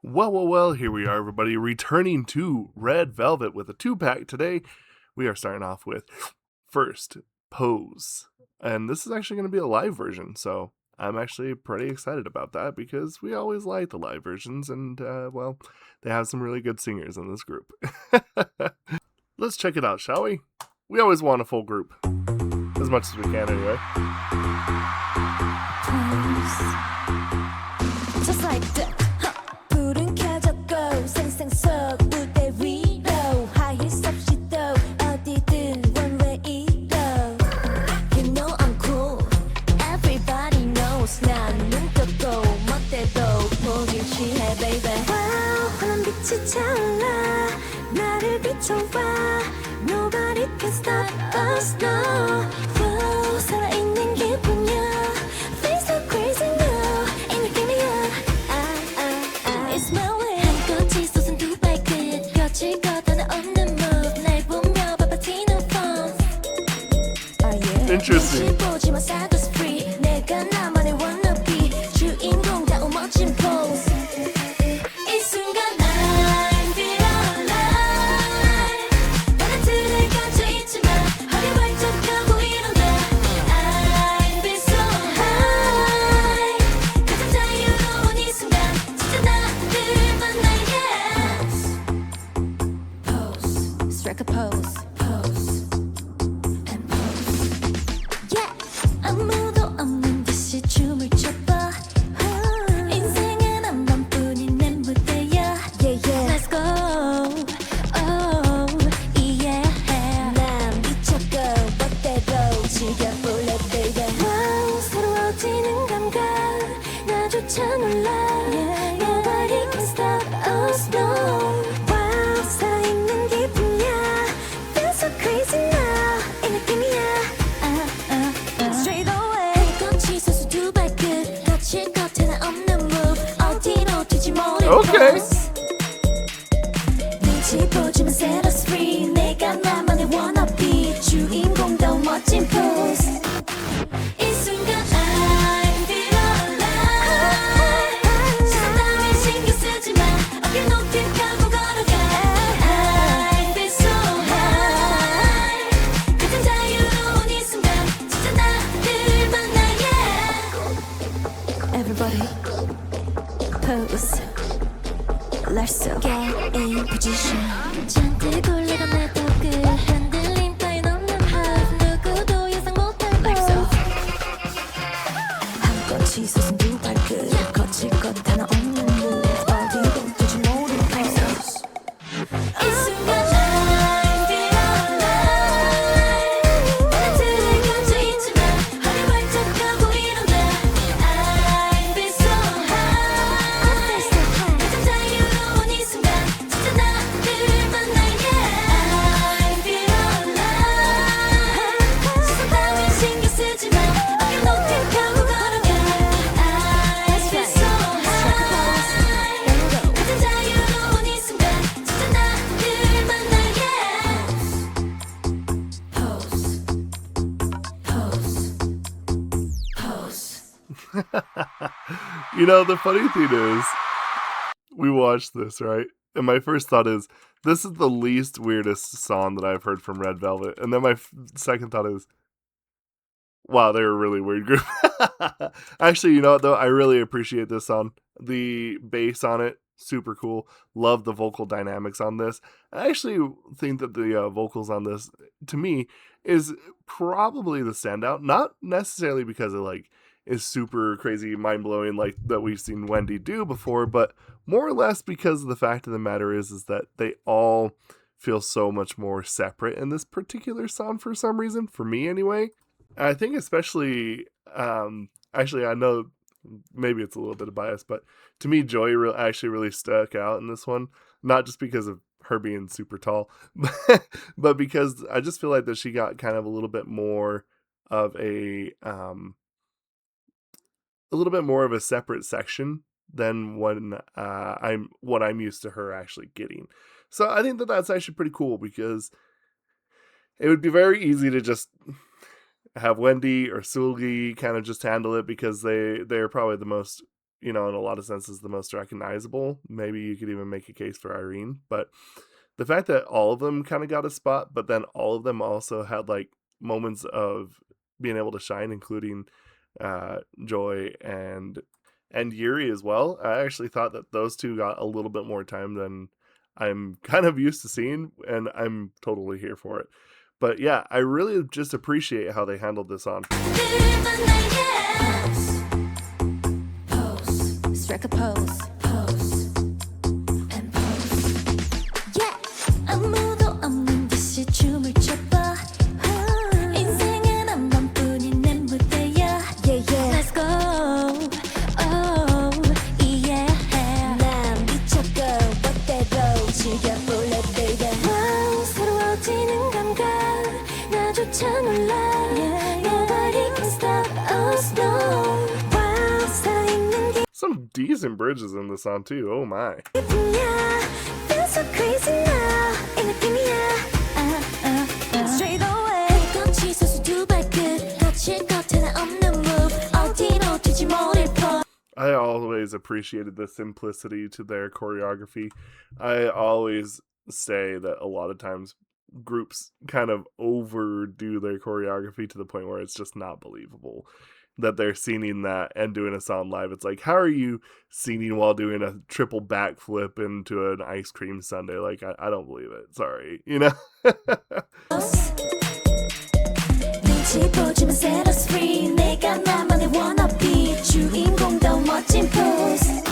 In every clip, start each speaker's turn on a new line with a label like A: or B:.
A: Well, here we are, everybody, returning to Red Velvet with a two-pack today. We are starting off with first Pose. And this is actually going to be a live version, so I'm actually pretty excited about that because we always like the live versions, and, they have some really good singers in this group. Let's check it out, shall we? We always want a full group, as much as we can anyway.
B: Pose. Just like that. 불은 켜졌고 생생 속 무대 위로 high heels 없이 또 어디든 one way로. You know I'm cool. Everybody knows 난 눈 뜨고 멋대로 보길 취해 baby. Wow 환한 빛이 차올라 나를 비춰봐. Nobody can stop us now. Wow 살아있는 기분이야. Feel so crazy now. 이 느낌이야. It's my way. 한꽃이 솟은 두 발끝 거칠 것 하나 없는 move. 날 보며 바빠지는 phone. Oh yeah.
A: Interesting.
B: 눈치 보지 마 사고's free. 내가 나만의 wannabe. 주인공다운 멋진 pose. 이 순간 I'm feel alive. 다른 틀에 갇혀 있지만 허리 활짝 펴고 일어나. I feel so high. 가장 자유로운 이 순간 진짜 나를 만나 yes. Pose, strike a pose, pose, and pose. Yeah, 아무도 없는 듯이 춤을 춰봐. 인생은 한 번뿐인 내 무대야. Yeah, yeah. Let's go. Oh, yeah. 난 미쳤고 멋대로 즐겨볼래, baby. Wow, 새로워지는 감각. 나조차 놀라. Nobody can stop us, no. Wow, 살아있는 기분이야. Feel so crazy now. 이 느낌이야. Straight away. 꽃이 서서 두 발끝 거칠 것 하나 없는 move. 어디로 튈지 모르는
A: Okay.
B: pose. 눈치 보지만 set us free. 내가 나만의 wannabe. 주인공다운 멋진 pose. 이 순간 I feel alive. 시선 따윈 신경 쓰지 마. 어깨 높이 펴고 걸어가. I feel so high. 가장 자유로운 이 순간 진짜 나를 만나 yeah. Everybody pose. Let's go. Get in position. 잔뜩 굴러간 내 턱을 흔들림 따윈 없는 pose. 누구도 예상 못할 pose. 한껏이 솟은 두 발끝 거칠 것 하나 없는 move. 어디로 튈지 모르는 pose. 이 순간 I feel alive. 다른 틀에 갇혀 있지만 허리 활짝 펴고 일어나. I feel so high. 가장 자유로운 이 순간 진짜 나를 만나 yeah. I feel alive. 시선 따윈 신경 쓰지 마. 어깨 높이 펴고 걸어가. I feel so high. 가장 자유로운 이 순간 진짜 나를 만나 yeah. Pose, pose, pose.
A: You know, the funny thing is, we watched this, right? And my first thought is, this is the least weirdest song that I've heard from Red Velvet. And then my second thought is, wow, they're a really weird group. Actually, you know what, though? I really appreciate this song. The bass on it, super cool. Love the vocal dynamics on this. I actually think that the vocals on this, to me, is probably the standout. Not necessarily because it, is super crazy, mind-blowing like that we've seen Wendy do before, but more or less because the fact of the matter is that they all feel so much more separate in this particular song for some reason, for me anyway. I think especially, actually I know maybe it's a little bit of bias, but to me Joy actually really stuck out in this one, not just because of her being super tall, but because I just feel like that she got kind of a little bit more of a little bit more of a separate section than when I'm used to her actually getting. So I think that that's actually pretty cool because it would be very easy to just have Wendy or Seulgi kind of just handle it because they're probably the most you know, in a lot of senses, the most recognizable. Maybe you could even make a case for Irene, but the fact that all of them kind of got a spot, but then all of them also had like moments of being able to shine, including Joy and Yuri as well. I actually thought that those two got a little bit more time than I'm kind of used to seeing, and I'm totally here for it. But yeah, I really just appreciate how they handled this on.
B: Pose, strike a pose, pose, and pose. Yeah, 아무도 없는 듯이 춤을 춰봐. 인생은 한 번뿐인 내 무대야. Yeah, yeah. Let's go. Oh, yeah. 난 미쳤고 멋대로 즐겨볼래, baby. Wow, 새로워지는 감각. 나조차 놀라. Nobody can stop us, no. Wow, 살아있는 게
A: Some decent bridges in the song too. Oh my.
B: 기분이야. Feel so crazy now. 이 느낌이야. Straight away. 꿈치 소수 두 발끝. 거칠 겉에는 없는 move. 어디로 튈지 모를 뻔.
A: I always appreciated the simplicity to their choreography. I always say that a lot of times groups kind of overdo their choreography to the point where it's just not believable that they're singing that and doing a song live. It's like, how are you singing while doing a triple backflip into an ice cream sundae? Like, I don't believe it. Sorry, you know?
B: 눈치 보지만 set us free. 내가 나만의 wannabe. 주인공다운 멋진 pose.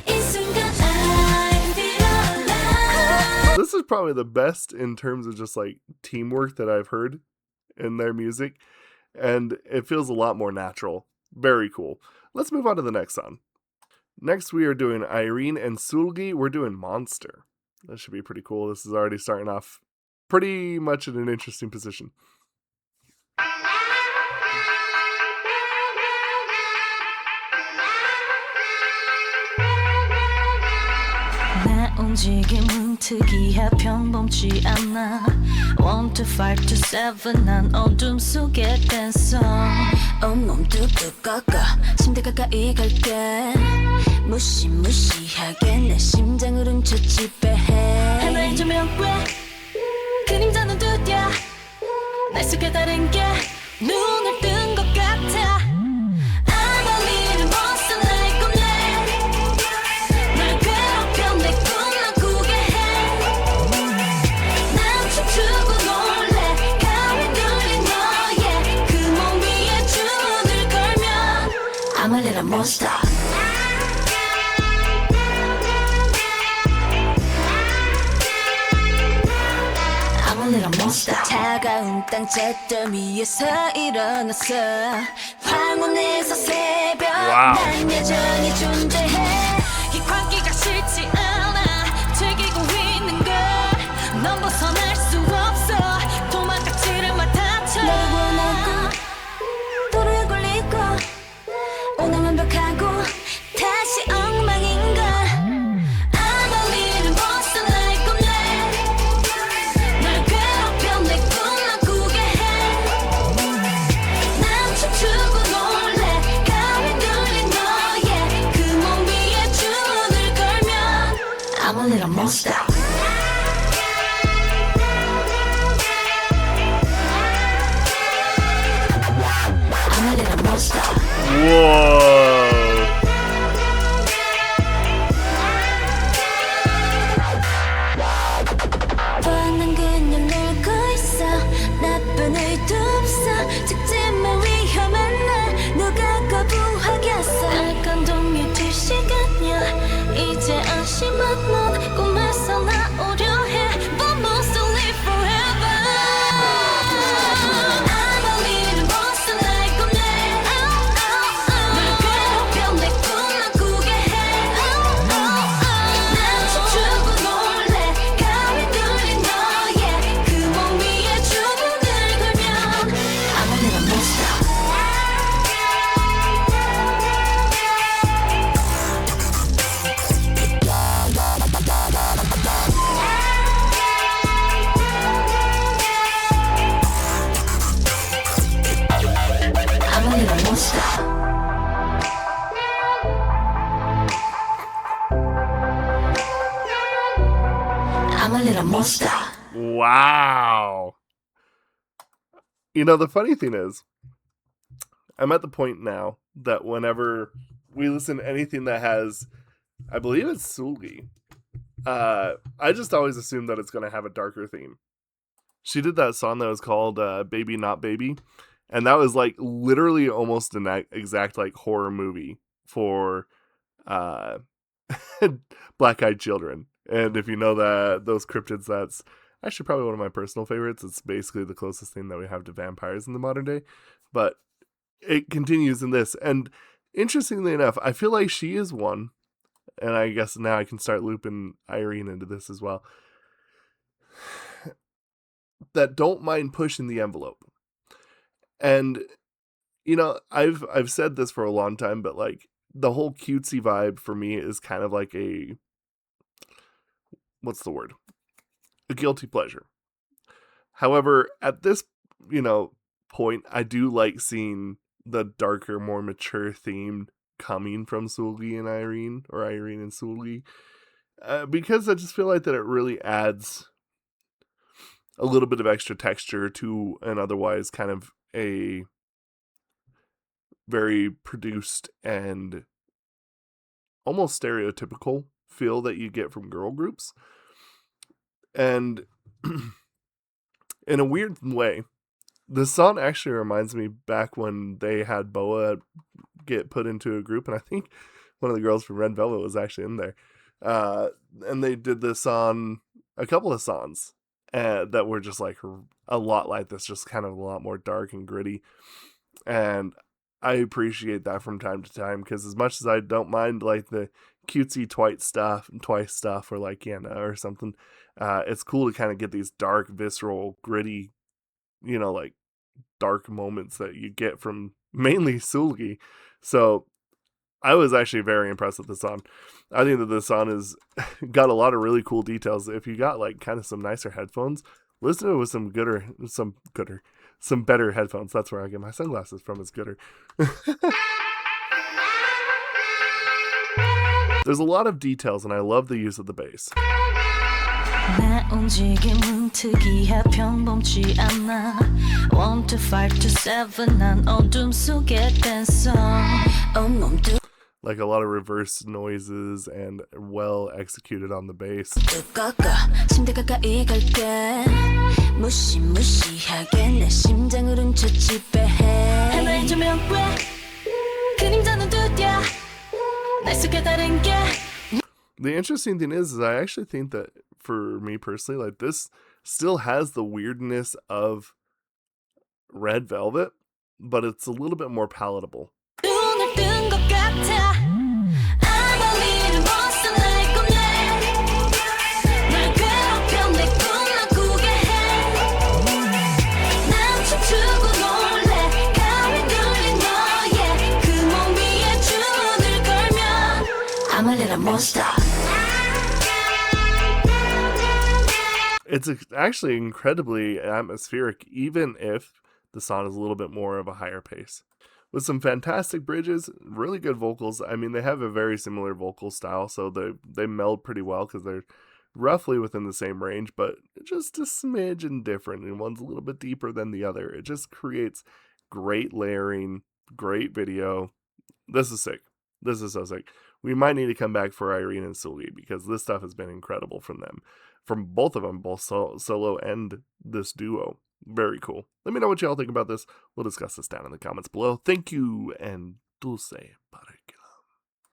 B: 이 순간 I feel alive.
A: This is probably the best in terms of just like teamwork that I've heard in their music, and it feels a lot more natural. Very cool. Let's move on to the next song. Next, we are doing Irene and Seulgi. We're doing Monster. That should be pretty cool. This is already starting off pretty much in an interesting position.
C: 내 움직임은 특이해 평범치 않아 1 to 5 to 7 난 어둠 속에 댄서
B: 온몸 뚝뚝 꺾어 침대 가까이 갈게 무시무시하게 내 심장을 훔쳐 지배해
C: 하나의 조명 왜 그림자는 두드려 날 속에 다른 게 눈을 뜬 것 같아 I'm a little monster like a man 날 괴롭혀 내 꿈만 꾸게 해난 춤추고 놀래 가위 눌린 너의 그 몸 위에 주문을 걸면
B: I'm a little monster I'm a little monster 차가운 땅 잿더미 위에서 일어났어 황혼에서 새벽
A: 와우.
B: 난 여전히 존재해
C: 이 광기가 싫지 않아 즐기고 있는 걸넌 벗어날 수 없어 도망가지를 마 다쳐
B: 널 원하고 도로에 걸리고 오늘 완벽하고 다시 엉망인가 I'm a little monster like a man
C: 날 괴롭혀 내 꿈만 꾸게 해난 춤추고 놀래 가위 눌린 너의 그 몸 위에 주문을 걸면
B: I'm a little monster I'm a little monster
A: Whoa!
B: 뻔한 그냥 놀고 있어 나쁜 의도 없어 직진만 위험한 날 누가 거부하겠어
C: 알감동이 될 시간이야 이제 안심한 넌 꿈에서 나오려 해 But most to live forever I'm a little monster like a man 날 I'm a little monster.
A: Wow. You know, the funny thing is, I'm at the point now that whenever we listen to anything that has, I believe it's Seulgi, I just always assume that it's going to have a darker theme. She did that song that was called Baby Not Baby, and that was like literally almost an exact like horror movie for uh, Black Eyed Children. And if you know that those cryptids, that's actually probably one of my personal favorites. It's basically the closest thing that we have to vampires in the modern day. But it continues in this. And interestingly enough, I feel like she is one, and I guess now I can start looping Irene into this as well, that don't mind pushing the envelope. And you know, I've said this for a long time, but like the whole cutesy vibe for me is kind of like a, what's the word? A guilty pleasure. However, at this, you know, point, I do like seeing the darker, more mature theme coming from Seulgi and Irene, or Irene and Seulgi, because I just feel like that it really adds a little bit of extra texture to an otherwise kind of a very produced and almost stereotypical feel that you get from girl groups. And in a weird way, the song actually reminds me back when they had Boa get put into a group, and I think one of the girls from Red Velvet was actually in there. And they did this on a couple of songs that were just like a lot like this, just kind of a lot more dark and gritty. And I appreciate that from time to time, because as much as I don't mind like the cutesy Twice stuff, or like Yana or something, it's cool to kind of get these dark, visceral, gritty, you know, like dark moments that you get from mainly Seulgi. So I was actually very impressed with the song. I think that this song has got a lot of really cool details. If you got like kind of some nicer headphones, listen to it with some better headphones. That's where I get my sunglasses from, is gooder. There's a lot of details, and I love the use of the bass.
C: 내 움직임은 특이해 평범치 않아 1 to 5 to 7 난 어둠 속에 댄서 온몸도
A: Like a lot of reverse noises and well executed on the bass.
C: 꺾어 침대 가까이 갈게 무시무시하게 내 심장을 훔쳐 지배해 하나의 조명과 그림자는 두드려 날 속에 다른 게
A: The interesting thing is I actually think that for me personally, like this still has the weirdness of Red Velvet, but it's a little bit more palatable.
C: 눈을 뜬 것 같아 I'm a little monster like a man 날 괴롭혀 내 꿈만 꾸게 해난 춤추고 놀래 가위 눌린 너의 그 몸 위에 주문을 걸면 I'm a little monster
A: It's actually incredibly atmospheric, even if the song is a little bit more of a higher pace. With some fantastic bridges, really good vocals. I mean, they have a very similar vocal style, so they meld pretty well because they're roughly within the same range, but just a smidgen different, and one's a little bit deeper than the other. It just creates great layering, great video. This is sick. This is so sick. We might need to come back for Irene and Seulgi, because this stuff has been incredible from them. From both of them, both solo and this duo. Very cool. Let me know what y'all think about this. We'll discuss this down in the comments below. Thank you, and dulce para que